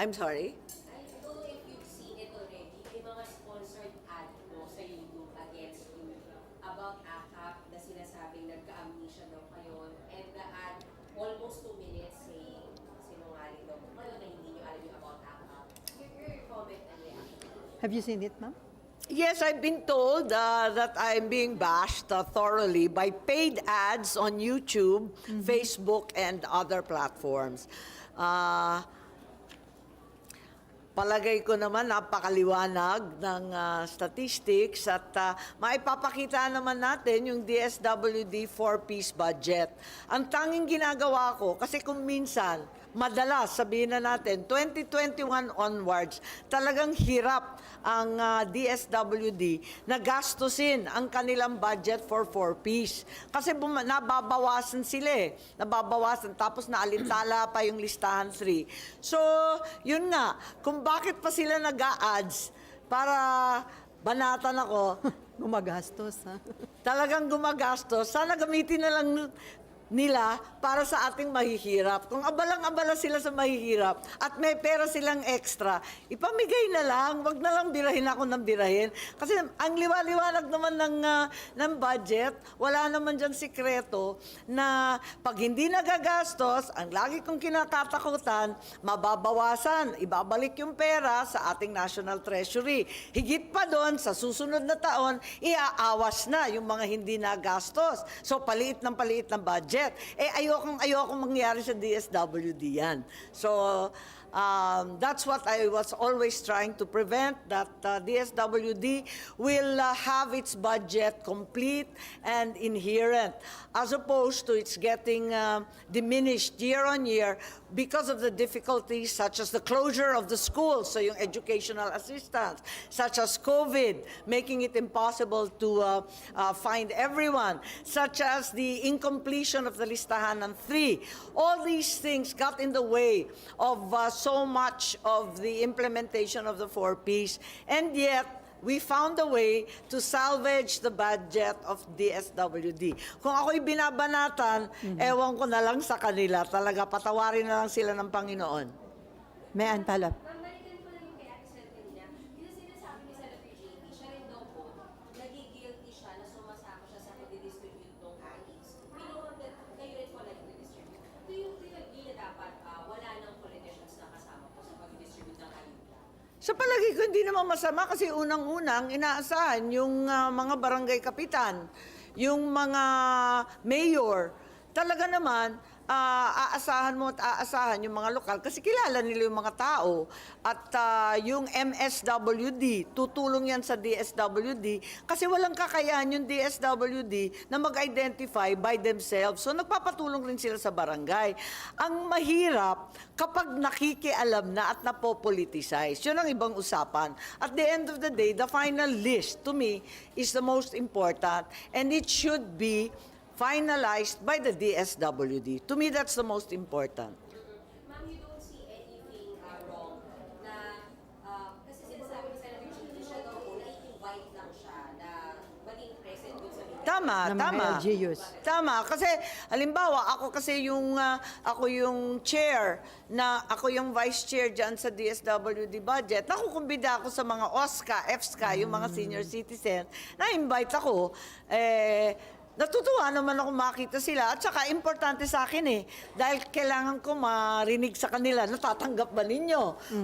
I'm sorry? I don't know if you've seen it already. May mga sponsored ad po sa YouTube against you about AKAP na sinasabing nagka-amnesia daw kayo. And the ad, almost 2 minutes saying sinungaling daw. Ano na hindi nyo alam yung about AKAP? Your comment and reaction. Have you seen it, ma'am? Yes, I've been told that I'm being bashed thoroughly by paid ads on YouTube, Facebook, and other platforms. Palagay ko naman napakaliwanag ng statistics at maipapakita naman natin yung DSWD 4-piece budget. Ang tanging ginagawa ko, kasi kung minsan, madalas sabihin na natin, 2021 onwards, talagang hirap ang DSWD na gastusin ang kanilang budget for 4-piece. Kasi nababawasan sila eh. Nababawasan, tapos naalintala pa yung listahan 3. So, yun nga, kung bakit pa sila nag-a-ads para banatan ako, Gumagastos, ha? talagang gumagastos, sana gamitin na lang nila para sa ating mahihirap. Kung abalang-abala sila sa mahihirap at may pera silang extra, ipamigay na lang, wag na lang birahin ako ng birahin. Kasi ang liwa-liwanag naman ng budget, wala naman dyan sikreto na pag hindi nagagastos, ang lagi kong kinatatakutan, mababawasan, ibabalik yung pera sa ating National Treasury. Higit pa doon, sa susunod na taon, iaawas na yung mga hindi nagastos. So, paliit ng budget. Ayokong mangyari sa DSWD yan. So, that's what I was always trying to prevent, that DSWD will have its budget complete and inherent, as opposed to its getting diminished year on year because of the difficulties such as the closure of the schools, so yung educational assistance, such as COVID, making it impossible to find everyone, such as the incompletion of the listahan ng 3. All these things got in the way of so much of the implementation of the 4-piece, and yet we found a way to salvage the budget of DSWD. Kung ako'y binabanatan, ewan ko na lang sa kanila. Talaga, patawarin na lang sila ng Panginoon. May antalap. Balikan ko lang yung kay Ate Sel kanina. Yung sinasabi ni Senator JP, siya rin daw po, nagigilty siya na sumasama siya sa pag-distribute ng IEs. Pinuhon na kayo rin po nag-distribute. Do you agree na dapat wala ng politicians na kasama po sa pag-distribute ng ayuda? Sa palagi ko, hindi naman masama kasi unang-unang inaasahan yung mga barangay kapitan, yung mga mayor. Talaga naman, aasahan mo at aasahan yung mga lokal kasi kilala nila yung mga tao. At yung MSWD, tutulong yan sa DSWD kasi walang kakayahan yung DSWD na mag-identify by themselves. So nagpapatulong rin sila sa barangay. Ang mahirap kapag nakikialam na at napopoliticize. Yun ang ibang usapan. At the end of the day, the final list to me is the most important, and it should be finalized by the DSWD. To me, that's the most important. Ma'am, you don't see anything wrong na, kasi sinasabi ni Senator JP, siya daw po, na-invite lang siya na maging present dun sa meeting. Tama, Ng mga tama. LGUs. Tama, kasi halimbawa, ako yung chair, ako yung vice chair dyan sa DSWD budget. Nakukumbida ako sa mga OSCA, EFSCA, yung mga senior citizen, na-invite ako. Natutuwa naman ako makita sila at saka importante sa akin dahil kailangan ko marinig sa kanila, natatanggap ba ninyo?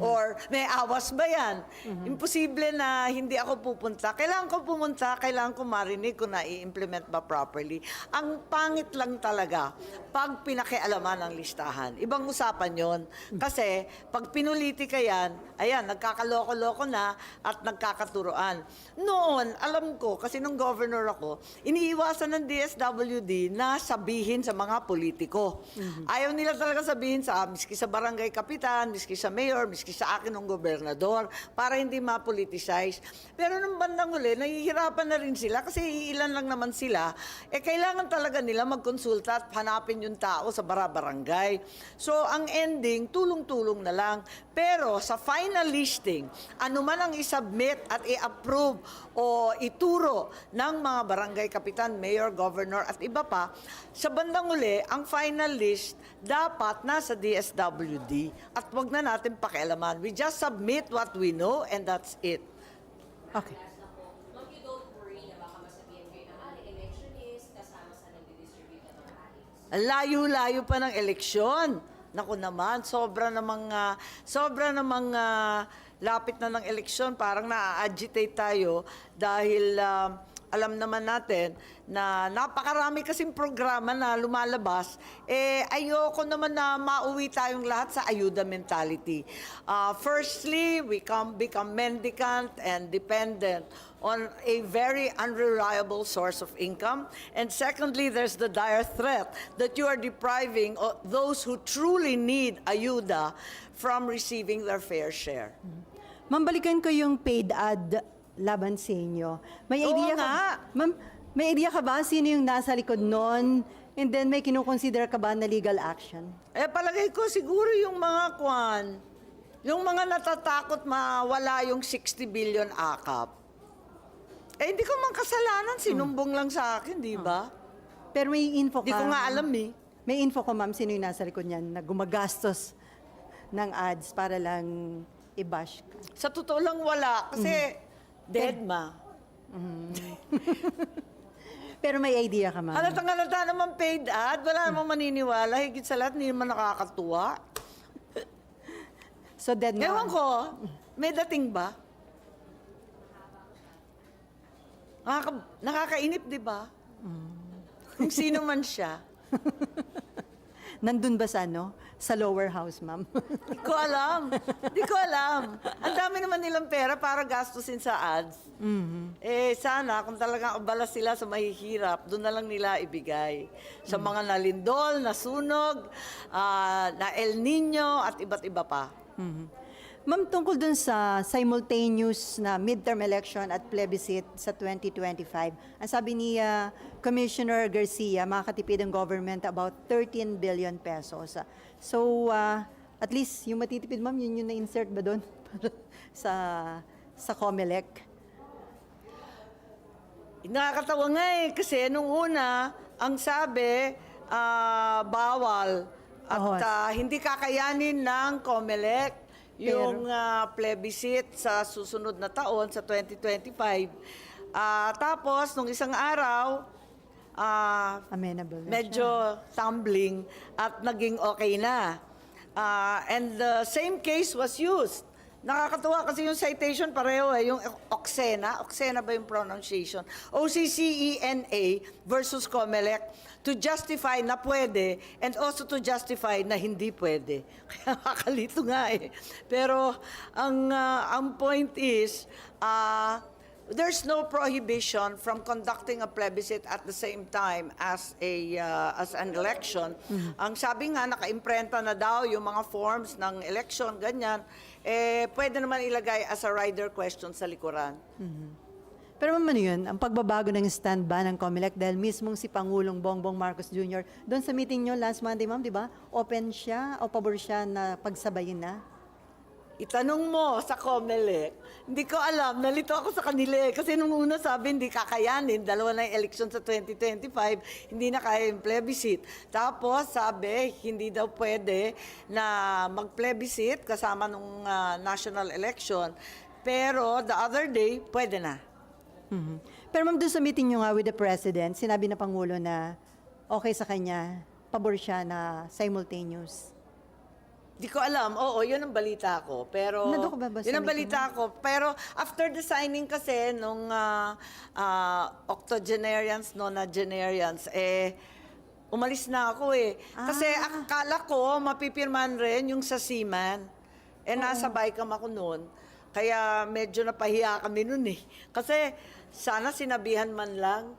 Or may awas ba yan? Imposible na hindi ako pupunta. Kailangan ko pumunta, kailangan ko marinig kung na-i-implement ba properly. Ang pangit lang talaga pag pinakialaman ang listahan. Ibang usapan yon. Kasi pag pinulitika yan, ayan, nagkakaloko-loko na at nagkakaturoan. Noon, alam ko, kasi nung governor ako, iniiwasan ng DSWD na sabihin sa mga politiko. Ayaw nila talaga sabihin miski sa barangay kapitan, miski sa mayor, miski sa akin ng gobernador, para hindi ma-politicize. Pero nung bandang huli, nahihirapan na rin sila kasi iilan lang naman sila. Kailangan talaga nila magkonsulta at hanapin yung tao sa barangay. So, ang ending, tulong-tulong na lang. Pero sa final listing, ano man ang isubmit at i-approve o ituro ng mga barangay kapitan, mayor, mayor, governor, at iba pa. Sa bandang uli, ang final list dapat nasa DSWD at wag na natin pakialaman. We just submit what we know and that's it. Okay. Last na po, ma'am, you don't worry na baka masabihan kayo na, election is kasama sa nag-distribute ng mga items. Ang layo-layo pa ng eleksyon. Naku naman, sobra namang lapit na ng eleksyon. Parang na-agitate tayo dahil alam naman natin na napakarami kasing programa na lumalabas. Ayoko naman na mauwi tayong lahat sa ayuda mentality. Firstly, we become mendicant and dependent on a very unreliable source of income. And secondly, there's the dire threat that you are depriving those who truly need ayuda from receiving their fair share. Ma'am, balikan ko yung paid ad laban sa inyo. May Oo idea nga. Ma'am, may idea ka ba sino yung nasa likod nun? And then may kinukonsider ka ba na legal action? Palagay ko siguro yung mga yung mga natatakot mawala yung 60 billion akap. Hindi ko man kasalanan, sinumbong lang sa akin, di ba? Pero may info ka. Di ko nga alam eh. May info ko, ma'am, sino yung nasa likod niyan na gumagastos ng ads para lang i-bash ka. Sa totoo lang wala, kasi dead ma. Pero may idea ka, ma'am. Halatang-halata naman paid ad, wala namang maniniwala, higit sa lahat, hindi naman nakakatuwa. So dead na. Ewan ko, may dating ba? Nakakainip, di ba? Kung sino man siya. Nandun ba sa Sa lower house, ma'am? Di ko alam. Di ko alam. Ang dami naman nilang pera para gastusin sa ads. Sana, kung talagang abala sila sa mahihirap, doon na lang nila ibigay. Sa mga nalindol, nasunog, na El Nino, at iba't iba pa. Ma'am, tungkol dun sa simultaneous na midterm election at plebiscite sa 2025, ang sabi ni Commissioner Garcia, makakatipid ang government about 13 billion pesos. So, at least yung matitipid, ma'am, yun yung na-insert ba doon sa COMELEC? Nakakatawa nga kasi nung una, ang sabi, bawal at hindi kakayanin ng COMELEC yung plebiscite sa susunod na taon, sa 2025. Tapos, nung isang araw, Amenable na medyo tumbling at naging okay na. And the same case was used. Nakakatuwa kasi yung citation pareho yung Oksena ba yung pronunciation? OCCENA versus COMELEC to justify na pwede and also to justify na hindi pwede. Kaya nakakalito nga eh. Pero ang point is, there's no prohibition from conducting a plebiscite at the same time as an election. Ang sabi nga, naka-imprenta na daw yung mga forms ng election, ganyan, pwede naman ilagay as a rider question sa likuran. Pero ma'am, ano yun? Ang pagbabago ng stand ba ng COMELEC dahil mismong si Pangulong Bongbong Marcos Jr. doon sa meeting nyo last Monday, ma'am, di ba? Open siya o pabor siya na pagsabayin na? Itanong mo sa COMELEC, hindi ko alam, nalito ako sa kanila kasi nung una sabi hindi kakayanin, dalawa na yung election sa 2025, hindi na kaya yung plebiscite. Tapos sabi, hindi daw pwede na mag-plebiscite kasama nung national election, pero the other day, pwede na. Pero ma'am, doon sa meeting nyo nga with the President, sinabi na Pangulo na okay sa kanya, pabor siya na simultaneous. Di ko alam. Oo, yun ang balita ko. Pero Nandun ka ba sa yun ang meeting balita ko. Pero after the signing kasi nung octogenarians, nonagenarians, umalis na ako eh. Kasi akala ko mapipirman rin yung sa Seaman. Nasa Bicam ako noon. Kaya medyo napahiya kami noon eh. Kasi sana sinabihan man lang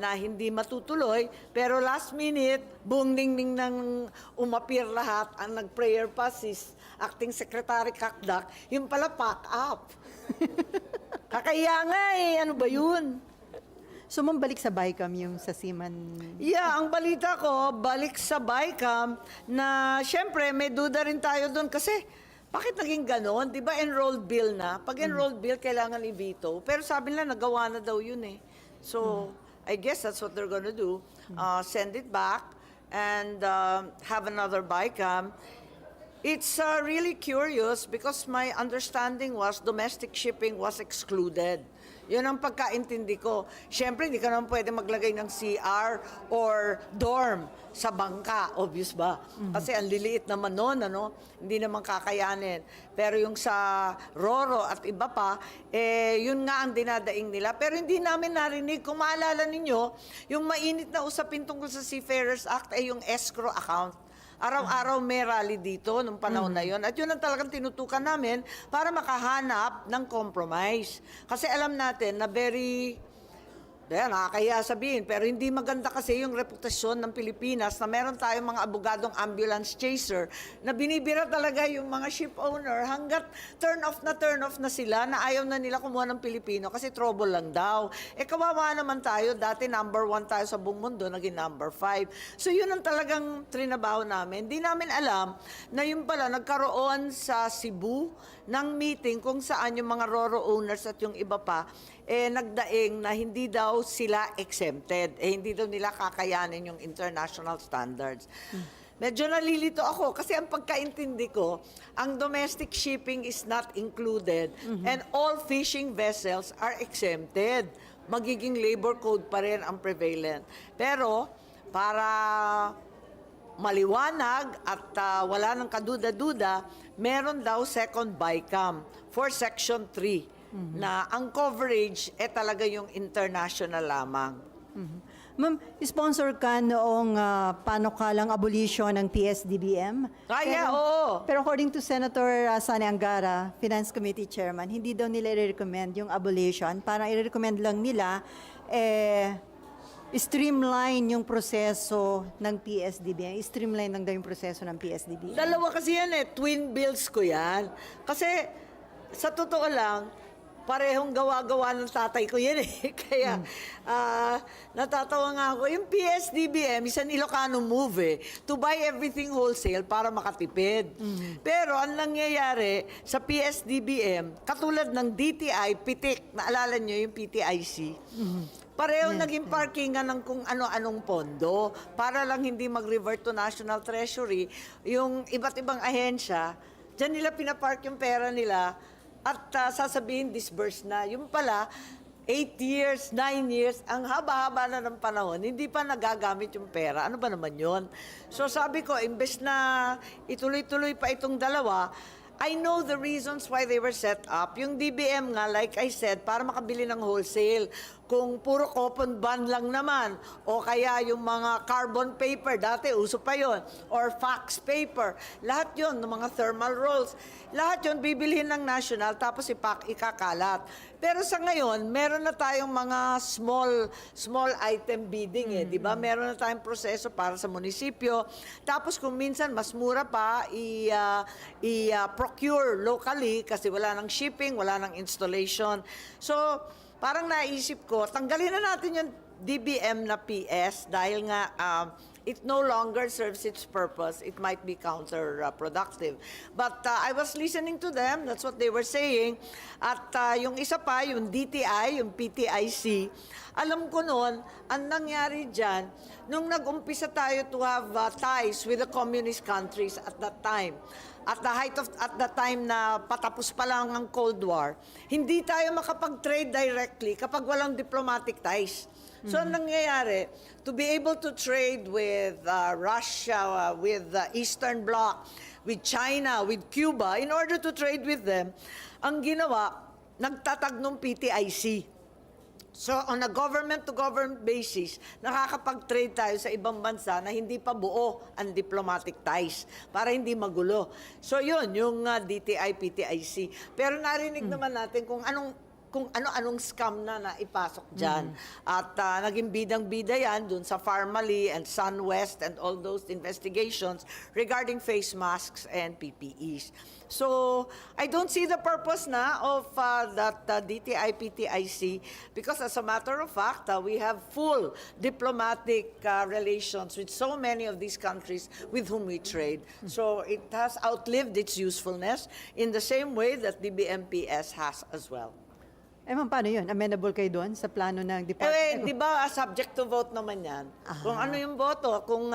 na hindi matutuloy. Pero last minute, buong ningning nang umapir lahat. Ang nag-prayer pa si Acting Secretary Kakdak, yung pala pack up. Kakaya nga eh, ano ba yun? So ma'am, balik sa Bicam yung sa Seaman. Yeah, ang balita ko, balik sa Bicam na syempre may duda rin tayo doon kasi bakit naging ganon? Di ba enrolled bill na? Pag enrolled bill, kailangan i-veto. Pero sabi nila, nagawa na daw yun eh. So, I guess that's what they're gonna do. Send it back and have another BICAM. It's really curious because my understanding was domestic shipping was excluded. Yun ang pagkaintindi ko. Siyempre, hindi ka naman pwede maglagay ng CR or dorm sa bangka. Obvious ba? Kasi ang liliit naman nun, ano? Hindi naman kakayanin. Pero yung sa Roro at iba pa, yun nga ang dinadaing nila. Pero hindi namin narinig. Kung maalala ninyo, yung mainit na usapin tungkol sa Seafarers Act ay yung escrow account. Araw-araw may rally dito nung panahon na yon. At yun ang talagang tinutukan namin para makahanap ng compromise. Kasi alam natin na nakakahiya sabihin, pero hindi maganda kasi yung reputasyon ng Pilipinas na meron tayong mga abogadong ambulance chaser na binibira talaga yung mga ship owner hanggat turn off na sila na ayaw na nila kumuha ng Pilipino kasi trouble lang daw. Kawawa naman tayo, dati number 1 tayo sa buong mundo, naging number 5. So yun ang talagang trinabaho namin. Hindi namin alam na yun pala nagkaroon sa Cebu ng meeting kung saan yung mga Roro owners at yung iba pa nagdaing na hindi daw sila exempted. Hindi daw nila kakayanin yung international standards. Medyo nalilito ako kasi ang pagkaintindi ko, ang domestic shipping is not included and all fishing vessels are exempted. Magiging labor code pa rin ang prevalent. Pero para maliwanag at wala ng kaduda-duda, meron daw second BICAM for Section 3 na ang coverage talaga yung international lamang. Ma'am, sponsor ka noong panukalang abolition ng PSDBM. Oo. Pero according to Senator Sani Angara, Finance Committee Chairman, hindi daw nila i-recommend yung abolition. Parang i-recommend lang nila streamline yung proseso ng PSDBM. Streamline lang daw yung proseso ng PSDBM. Dalawa kasi yan twin bills ko yan. Kasi sa totoo lang, parehong gawa-gawa ng tatay ko yan Kaya natatawa nga ako. Yung PSDBM is an Ilocano move to buy everything wholesale para makatipid. Pero ang nangyayari sa PSDBM, katulad ng DTI, pitik, naalala nyo yung PTIC? Pareho naging parkingan ng kung ano-anong pondo para lang hindi mag-revert to National Treasury. Yung iba't ibang ahensya, dyan nila pinapark yung pera nila at sasabihin disburse na. Yung pala, 8 years, 9 years, ang haba-haba na ng panahon, hindi pa nagagamit yung pera. Ano ba naman yon? So sabi ko, imbes na ituloy-tuloy pa itong dalawa, I know the reasons why they were set up. Yung DBM nga, like I said, para makabili ng wholesale. Kung puro coupon bond lang naman, o kaya yung mga carbon paper, dati uso pa yon, or fax paper, lahat yon, ng mga thermal rolls, lahat yon bibilhin ng national, tapos ikakalat. Pero sa ngayon, meron na tayong mga small item bidding di ba? Meron na tayong proseso para sa munisipyo. Tapos kung minsan mas mura pa i-procure locally kasi wala nang shipping, wala nang installation. So, parang naisip ko, tanggalin na natin yung DBM na PS dahil nga it no longer serves its purpose. It might be counterproductive. But I was listening to them. That's what they were saying. At yung isa pa, yung DTI, yung PTIC, alam ko noon, ang nangyari dyan, nung nag-umpisa tayo to have ties with the communist countries at that time, at the time na patapos pa lang ang Cold War, hindi tayo makapag-trade directly kapag walang diplomatic ties. So, ang nangyayari, to be able to trade with Russia, with the Eastern Bloc, with China, with Cuba, in order to trade with them, ang ginawa, nagtatag ng PTIC. So, on a government-to-government basis, nakakapag-trade tayo sa ibang bansa na hindi pa buo ang diplomatic ties para hindi magulo. So, yun, yung DTI, PTIC. Pero narinig naman natin kung ano-anong scam na naipasok dyan. At naging bidang-bida yan dun sa Farmally and SunWest and all those investigations regarding face masks and PPEs. So, I don't see the purpose na of that DTI, PTIC because as a matter of fact, we have full diplomatic relations with so many of these countries with whom we trade. So, it has outlived its usefulness in the same way that the BMPS has as well. Ma'am, paano yun? Amenable kayo doon sa plano ng department? Di ba, subject to vote naman yan. Kung ano yung boto, kung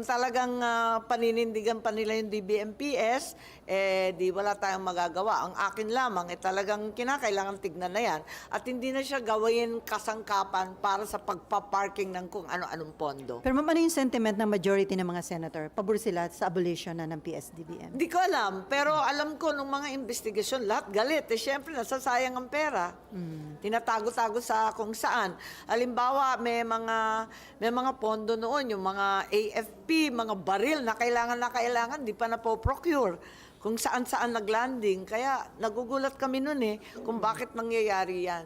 talagang paninindigan pa nila yung DBMPS, di wala tayong magagawa. Ang akin lamang, talagang kinakailangan tignan na yan. At hindi na siya gawin kasangkapan para sa pagpa-parking ng kung ano-anong pondo. Pero ma'am, ano yung sentiment ng majority ng mga senator? Pabor sila sa abolition na ng PSDBM? Di ko alam, pero alam ko nung mga investigasyon, lahat galit. Siyempre, nasasayang ang pera. Tinatago-tago sa kung saan. Halimbawa, may mga pondo noon, yung mga AFP, mga baril na kailangan, di pa na-procure. Kung saan-saan naglanding. Kaya nagugulat kami noon kung bakit nangyayari yan.